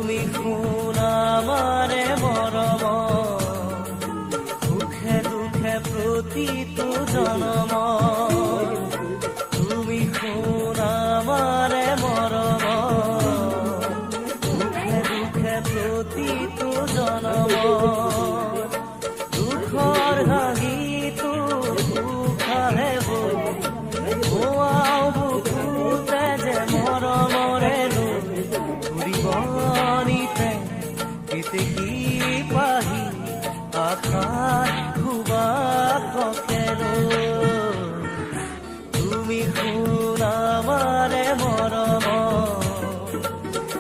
তুমি শুন আমাৰে মৰম, সুখে দুখে প্ৰতিটো জনম। তুমি শুন আমাৰে মৰম, সুখে দুখে প্ৰতিটো জনম। দুখৰ হাঁহিটো সুখাহে বৌৱাও বুকুতে যে মৰমৰে ঘূৰিবনিতে কেতেকী পাহি আশাত সুবাসকেলো। তুমি শুন আমাৰে মৰম,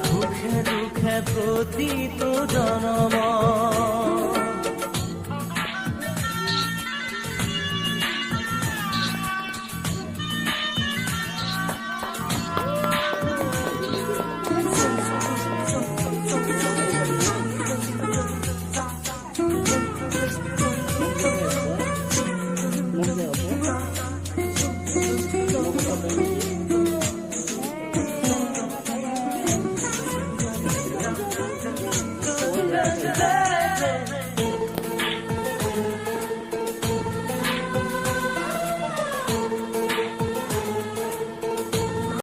সুখে দুখে প্ৰতিটো জনম। Thank you.